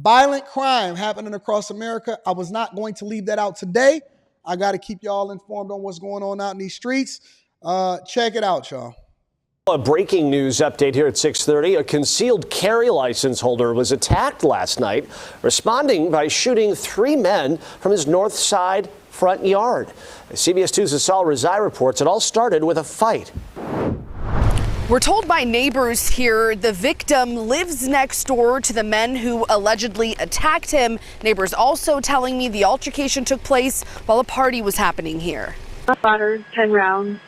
Violent crime happening across America. I was not going to leave that out today. I got to keep y'all informed on what's going on out in these streets. Check it out, y'all. A breaking news update here at 6:30. A concealed carry license holder was attacked last night, responding by shooting 3 men from his north side front yard. CBS 2's Asal Rezai reports it all started with a fight. We're told by neighbors here the victim lives next door to the men who allegedly attacked him. Neighbors also telling me the altercation took place while a party was happening here. Fired 10 rounds.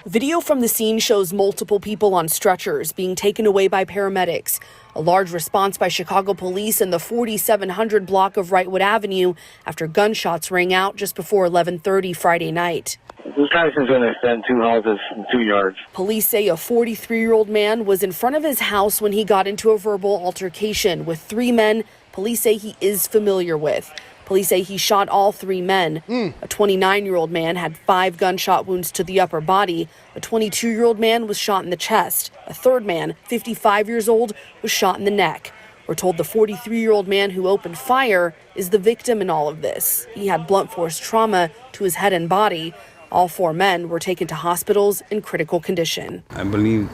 Video from the scene shows multiple people on stretchers being taken away by paramedics. A large response by Chicago police in the 4700 block of Wrightwood Avenue after gunshots rang out just before 11:30 Friday night. This guy's going to extend 2 houses in 2 yards. Police say a 43-year-old man was in front of his house when he got into a verbal altercation with 3 men police say he is familiar with. Police say he shot all 3 men. A 29-year-old man had 5 gunshot wounds to the upper body. A 22-year-old man was shot in the chest. A third man, 55 years old, was shot in the neck. We're told the 43-year-old man who opened fire is the victim in all of this. He had blunt force trauma to his head and body. All 4 men were taken to hospitals in critical condition. I believe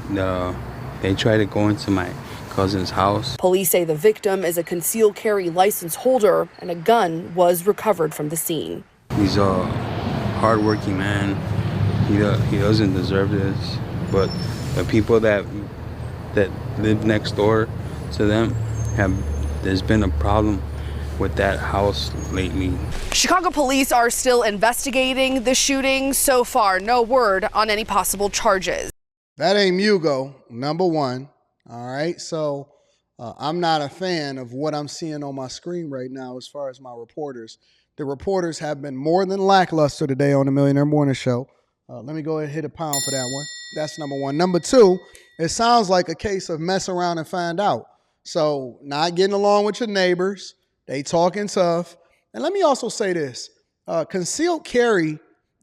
they tried to go into my cousin's house. Police say the victim is a concealed carry license holder and a gun was recovered from the scene. He's a hardworking man. He doesn't deserve this. But the people that live next door to them there's been a problem with that house lately. Chicago police are still investigating the shooting. So far, no word on any possible charges. That ain't Mugo, number one. All right, so I'm not a fan of what I'm seeing on my screen right now as far as my reporters. The reporters have been more than lackluster today on the Millionaire Morning Show. Let me go ahead and hit a pound for that one. That's number one. Number two, it sounds like a case of mess around and find out. So not getting along with your neighbors. They talking tough. And let me also say this. Concealed carry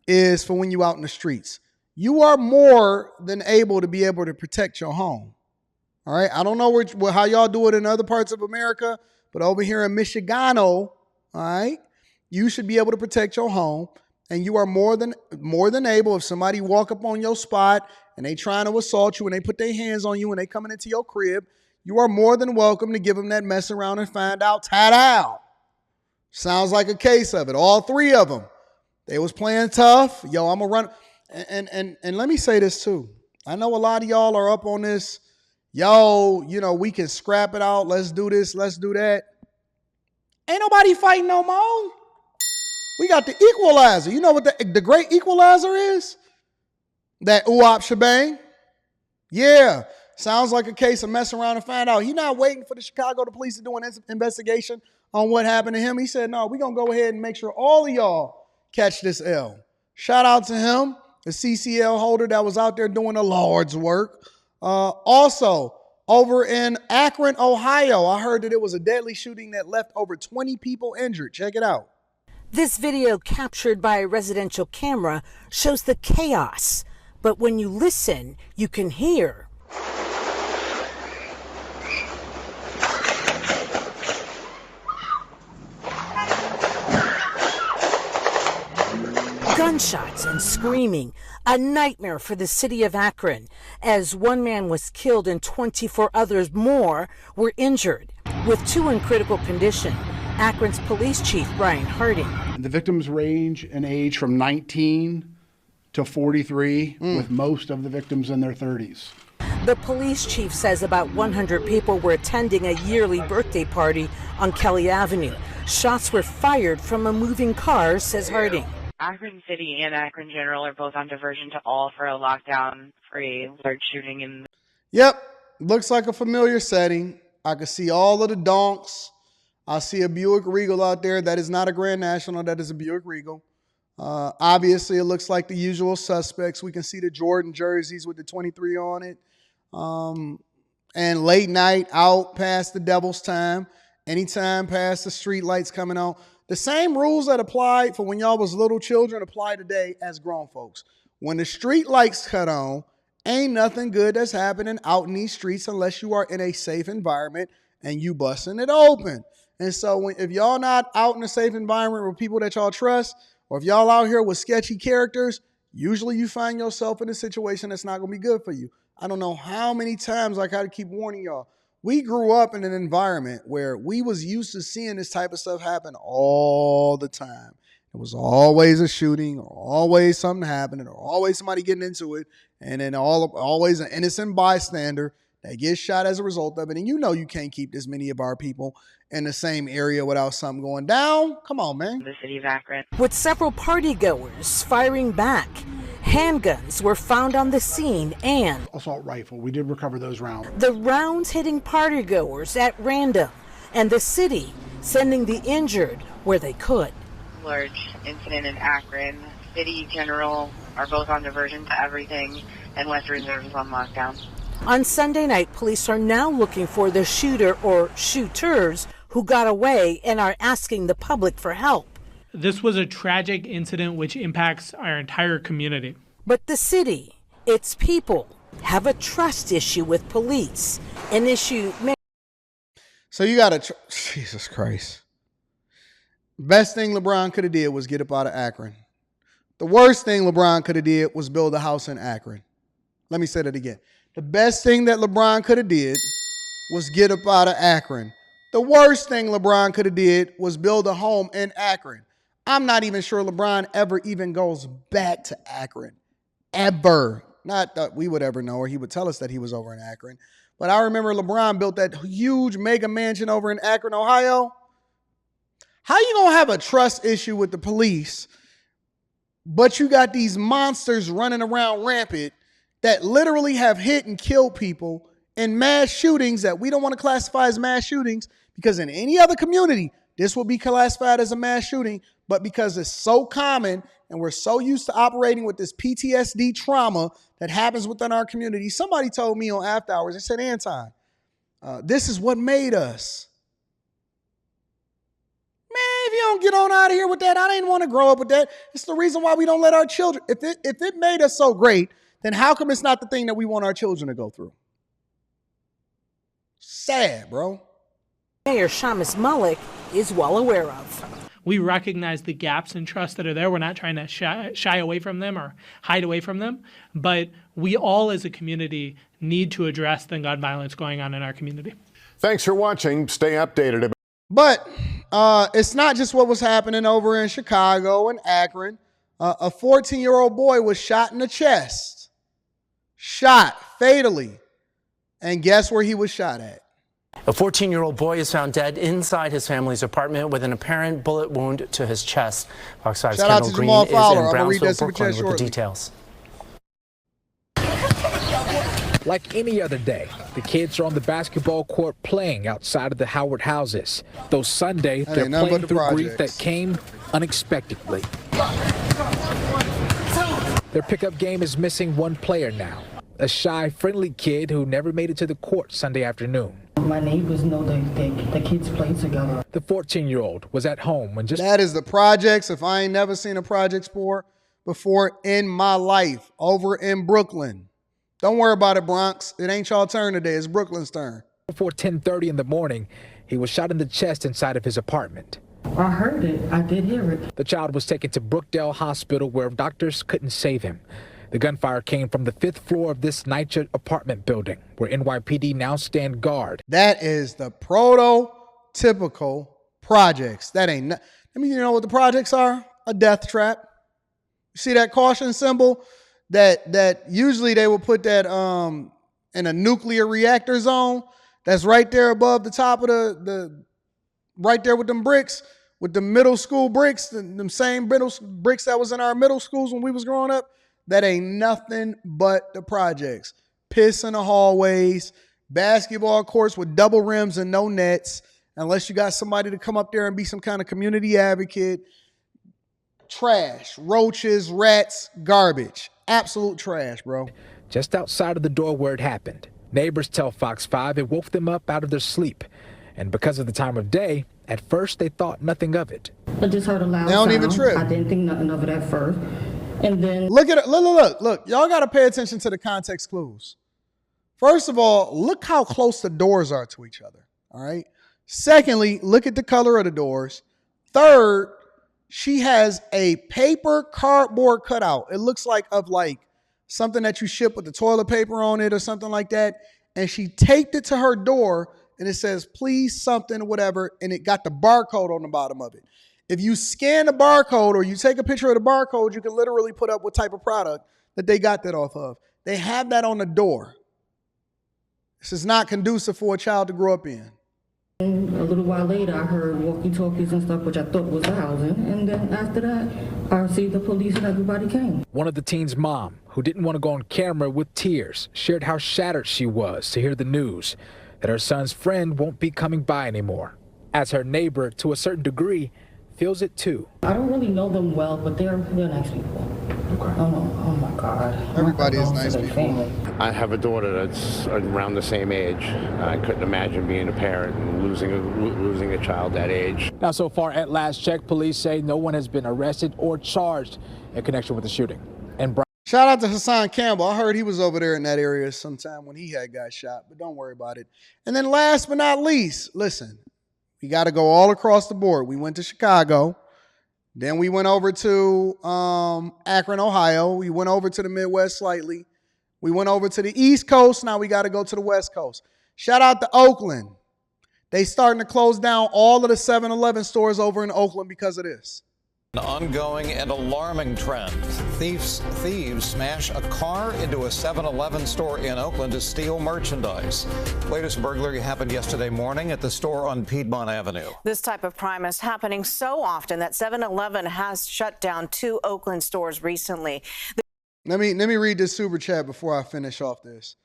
is for when you out in the streets. You are more than able to protect your home. All right. I don't know how y'all do it in other parts of America, but over here in Michigano, all right, you should be able to protect your home. And you are more than able, if somebody walk up on your spot and they trying to assault you and they put their hands on you and they coming into your crib, you are more than welcome to give them that mess around and find out. Ta-da! Sounds like a case of it. All 3 of them. They was playing tough. Yo, I'm going to run. And let me say this too. I know a lot of y'all are up on this. Yo, we can scrap it out. Let's do this. Let's do that. Ain't nobody fighting no more. We got the equalizer. You know what the great equalizer is? That ooh-op shebang. Yeah. Sounds like a case of mess around and find out. He's not waiting for the Chicago police to do an investigation on what happened to him. He said, no, we're going to go ahead and make sure all of y'all catch this L. Shout out to him, the CCL holder that was out there doing the Lord's work. Also, over in Akron, Ohio, I heard that it was a deadly shooting that left over 20 people injured. Check it out. This video captured by a residential camera shows the chaos. But when you listen, you can hear gunshots and screaming, a nightmare for the city of Akron, as 1 man was killed and 24 others more were injured. With 2 in critical condition, Akron's police chief, Brian Harding. The victims range in age from 19 to 43, with most of the victims in their 30s. The police chief says about 100 people were attending a yearly birthday party on Kelly Avenue. Shots were fired from a moving car, says Harding. Akron City and Akron General are both on diversion to all for a lockdown for a large shooting in. Yep. Looks like a familiar setting. I can see all of the donks. I see a Buick Regal out there. That is not a Grand National. That is a Buick Regal. Obviously, it looks like the usual suspects. We can see the Jordan jerseys with the 23 on it. And late night out past the devil's time. Anytime past the street lights coming on. The same rules that applied for when y'all was little children apply today as grown folks. When the street lights cut on, ain't nothing good that's happening out in these streets unless you are in a safe environment and you busting it open. And so if y'all not out in a safe environment with people that y'all trust, or if y'all out here with sketchy characters, usually you find yourself in a situation that's not going to be good for you. I don't know how many times I got to keep warning y'all. We grew up in an environment where we was used to seeing this type of stuff happen all the time. It was always a shooting, or always something happening, or always somebody getting into it, and then always an innocent bystander that gets shot as a result of it. And you know you can't keep this many of our people in the same area without something going down. Come on, man. The city of Akron. With several partygoers firing back, handguns were found on the scene and Assault rifle. We did recover those rounds. the rounds hitting partygoers at random, and the city sending the injured where they could. Large incident in Akron. City General are both on diversion to everything, and West Reserve is on lockdown. On Sunday night, police are now looking for the shooter or shooters who got away and are asking the public for help. This was a tragic incident which impacts our entire community. But the city, its people, have a trust issue with police, an issue. So you got to, Jesus Christ. Best thing LeBron could have did was get up out of Akron. The worst thing LeBron could have did was build a house in Akron. Let me say that again. The best thing that LeBron could have did was get up out of Akron. The worst thing LeBron could have did was build a home in Akron. I'm not even sure LeBron ever even goes back to Akron. Ever. Not that we would ever know, or he would tell us that he was over in Akron. But I remember LeBron built that huge mega mansion over in Akron, Ohio. How you gonna have a trust issue with the police, but you got these monsters running around rampant that literally have hit and killed people in mass shootings that we don't want to classify as mass shootings, because in any other community, this would be classified as a mass shooting. But because it's so common and we're so used to operating with this PTSD trauma that happens within our community, somebody told me on After Hours, they said, Anton, this is what made us. Man, if you don't get on out of here with that, I didn't want to grow up with that. It's the reason why we don't let our children, if it made us so great, then how come it's not the thing that we want our children to go through? Sad, bro. Mayor Shamus Malik is well aware of. We recognize the gaps in trust that are there. We're not trying to shy away from them or hide away from them, but we all as a community need to address the gun violence going on in our community. Thanks for watching. Stay updated. But it's not just what was happening over in Chicago and Akron. A 14-year-old boy was shot in the chest. Shot fatally. And guess where he was shot at? A 14-year-old boy is found dead inside his family's apartment with an apparent bullet wound to his chest. Fox 5's Kendall Green is in Brownsville, Brooklyn with the details. Like any other day, the kids are on the basketball court playing outside of the Howard houses. Though Sunday, they're playing through grief that came unexpectedly. Their pickup game is missing one player now, a shy, friendly kid who never made it to the court Sunday afternoon. My neighbors know the kids play together. The 14-year-old was at home when just... That is the projects. If I ain't never seen a projects before in my life, over in Brooklyn. Don't worry about it, Bronx. It ain't y'all turn today. It's Brooklyn's turn. Before 10:30 in the morning, he was shot in the chest inside of his apartment. I heard it. I did hear it. The child was taken to Brookdale Hospital where doctors couldn't save him. The gunfire came from the 5th floor of this NYCHA apartment building, where NYPD now stand guard. That is the prototypical projects. That ain't, I mean, you know what the projects are? A death trap. You see that caution symbol? That usually they will put that in a nuclear reactor zone. That's right there above the top of the right there with them bricks, with the middle school bricks, them same bricks that was in our middle schools when we was growing up. That ain't nothing but the projects. Piss in the hallways, basketball courts with double rims and no nets, unless you got somebody to come up there and be some kind of community advocate. Trash, roaches, rats, garbage. Absolute trash, bro. Just outside of the door where it happened, neighbors tell Fox 5 it woke them up out of their sleep. And because of the time of day, at first they thought nothing of it. I just heard a loud sound. They don't even trip. I didn't think nothing of it at first. And then look at it. Look. Y'all got to pay attention to the context clues. First of all, look how close the doors are to each other. All right. Secondly, look at the color of the doors. Third, she has a paper cardboard cutout. It looks like something that you ship with the toilet paper on it or something like that. And she taped it to her door and it says, please something or whatever. And it got the barcode on the bottom of it. If you scan the barcode or you take a picture of the barcode, you can literally put up what type of product that they got that off of. They have that on the door. This is not conducive for a child to grow up in. A little while later, I heard walkie-talkies and stuff, which I thought was the housing. And then after that, I see the police and everybody came. One of the teen's mom, who didn't want to go on camera with tears, shared how shattered she was to hear the news that her son's friend won't be coming by anymore. As her neighbor, to a certain degree, feels it too. I don't really know them well, but they're nice people. Okay. Oh my God. Everybody is nice people. Family. I have a daughter that's around the same age. I couldn't imagine being a parent and losing a child that age. Now, so far at last check, police say no one has been arrested or charged in connection with the shooting. And shout out to Hassan Campbell. I heard he was over there in that area sometime when he got shot, but don't worry about it. And then last but not least, listen, we got to go all across the board. We went to Chicago. Then we went over to Akron, Ohio. We went over to the Midwest slightly. We went over to the East Coast. Now we got to go to the West Coast. Shout out to Oakland. They starting to close down all of the 7-Eleven stores over in Oakland because of this. An ongoing and alarming trend. Thieves smash a car into a 7-Eleven store in Oakland to steal merchandise. Latest burglary happened yesterday morning at the store on Piedmont Avenue. This type of crime is happening so often that 7-Eleven has shut down 2 Oakland stores recently. Let me read this super chat before I finish off this.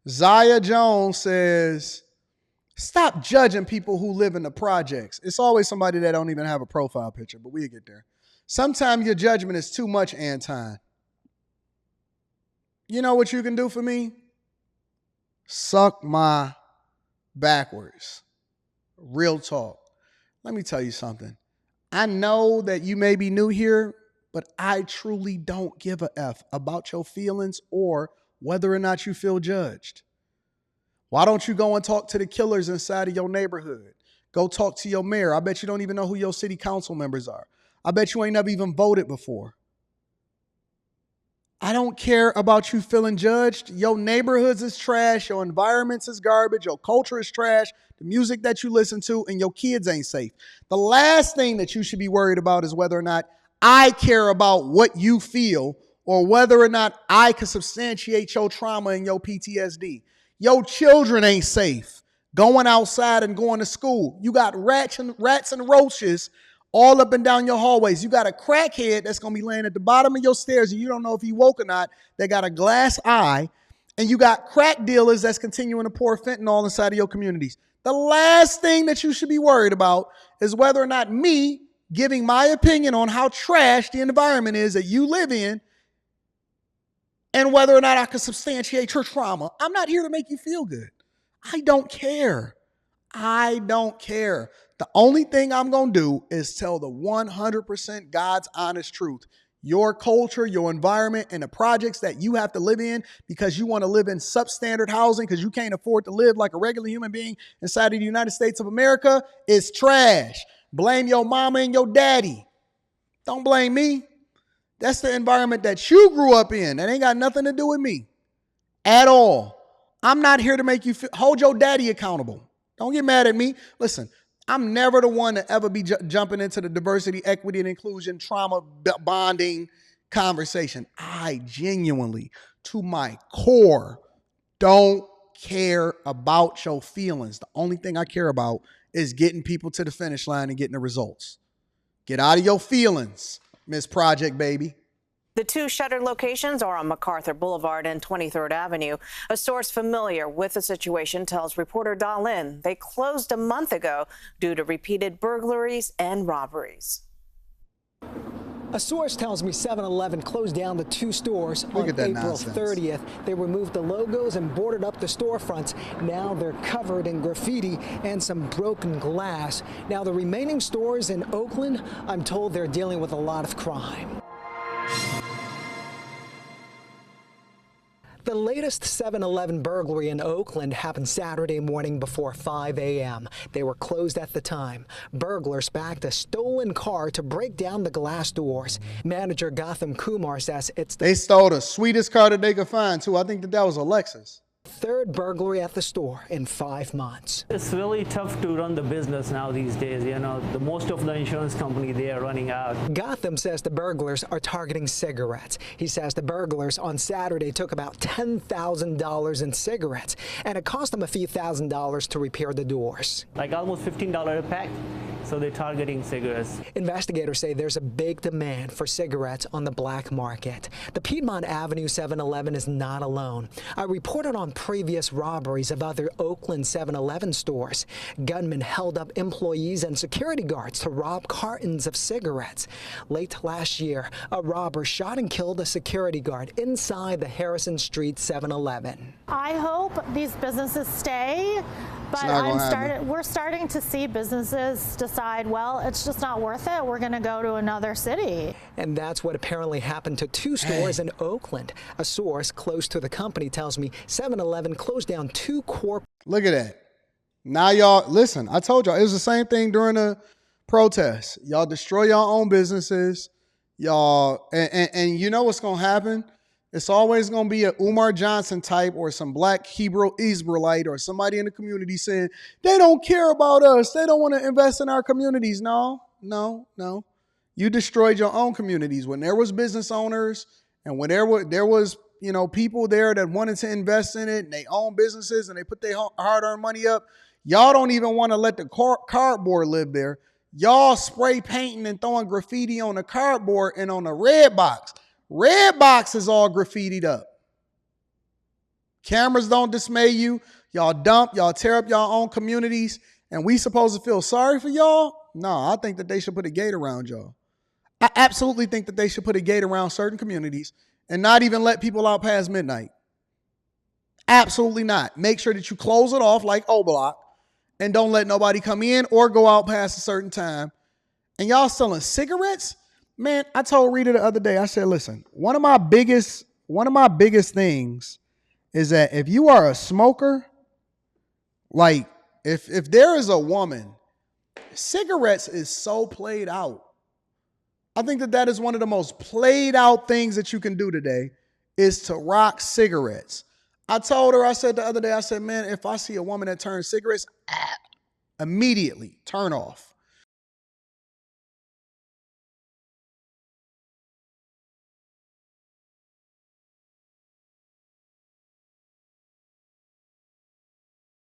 Zaya Jones says, stop judging people who live in the projects. It's always somebody that don't even have a profile picture, but we'll get there. Sometimes your judgment is too much, Anton. You know what you can do for me? Suck my backwards. Real talk. Let me tell you something. I know that you may be new here, but I truly don't give a F about your feelings or whether or not you feel judged. Why don't you go and talk to the killers inside of your neighborhood? Go talk to your mayor. I bet you don't even know who your city council members are. I bet you ain't never even voted before. I don't care about you feeling judged. Your neighborhoods is trash. Your environments is garbage. Your culture is trash. The music that you listen to and your kids ain't safe. The last thing that you should be worried about is whether or not I care about what you feel or whether or not I can substantiate your trauma and your PTSD. Your children ain't safe going outside and going to school. You got rats and roaches all up and down your hallways. You got a crackhead that's going to be laying at the bottom of your stairs and you don't know if he woke or not. They got a glass eye. And you got crack dealers that's continuing to pour fentanyl inside of your communities. The last thing that you should be worried about is whether or not me giving my opinion on how trash the environment is that you live in and whether or not I can substantiate your trauma. I'm not here to make you feel good. I don't care. I don't care. The only thing I'm going to do is tell the 100% God's honest truth. Your culture, your environment, and the projects that you have to live in because you want to live in substandard housing because you can't afford to live like a regular human being inside of the United States of America is trash. Blame your mama and your daddy. Don't blame me. That's the environment that you grew up in. That ain't got nothing to do with me at all. I'm not here to make you hold your daddy accountable. Don't get mad at me. Listen, I'm never the one to ever be jumping into the diversity, equity, and inclusion, trauma bonding conversation. I genuinely, to my core, don't care about your feelings. The only thing I care about is getting people to the finish line and getting the results. Get out of your feelings, Miss Project Baby. The 2 shuttered locations are on MacArthur Boulevard and 23rd Avenue. A source familiar with the situation tells reporter Dahlin they closed a month ago due to repeated burglaries and robberies. A source tells me 7-Eleven closed down the 2 stores on April 30th. They removed the logos and boarded up the storefronts. Now they're covered in graffiti and some broken glass. Now the remaining stores in Oakland, I'm told they're dealing with a lot of crime. The latest 7-Eleven burglary in Oakland happened Saturday morning before 5 a.m. They were closed at the time. Burglars backed a stolen car to break down the glass doors. Manager Gautam Kumar says they stole the sweetest car that they could find, too. I think that was a Lexus. Third burglary at the store in 5 months. It's really tough to run the business now these days. You know, most of the insurance company, they are running out. Gautam says the burglars are targeting cigarettes. He says the burglars on Saturday took about $10,000 in cigarettes, and it cost them a few $1,000s to repair the doors. Like almost $15 a pack. So they're targeting cigarettes. Investigators say there's a big demand for cigarettes on the black market. The Piedmont Avenue 7-Eleven is not alone. I reported on previous robberies of other Oakland 7-Eleven stores. Gunmen held up employees and security guards to rob cartons of cigarettes. Late last year, a robber shot and killed a security guard inside the Harrison Street 7-Eleven. I hope these businesses stay, but we're starting to see businesses decide, well, it's just not worth it. We're going to go to another city. And that's what apparently happened to 2 stores in Oakland. A source close to the company tells me 7-Eleven closed down 2 core. Look at that. Now, y'all, listen, I told y'all, it was the same thing during the protests. Y'all destroy your own businesses. Y'all, and you know what's going to happen? It's always going to be a Umar Johnson type or some black Hebrew Israelite or somebody in the community saying, they don't care about us. They don't want to invest in our communities. No. You destroyed your own communities. When there was business owners and when there was people there that wanted to invest in it and they own businesses and they put their hard-earned money up, y'all don't even want to let the cardboard live there. Y'all spray painting and throwing graffiti on the cardboard and on the red box. Red box is all graffitied up. Cameras don't dismay you. Y'all tear up y'all own communities, and we supposed to feel sorry for y'all? No, I think that they should put a gate around y'all. I absolutely think that they should put a gate around certain communities and not even let people out past midnight. Absolutely not. Make sure that you close it off like O-Block and don't let nobody come in or go out past a certain time. And y'all selling cigarettes? Man, I told Rita the other day, I said, listen, one of my biggest things is that if you are a smoker, like if there is a woman, cigarettes is so played out. I think that is one of the most played out things that you can do today is to rock cigarettes. I told her, I said the other day, I said, man, if I see a woman that turns cigarettes, immediately turn off.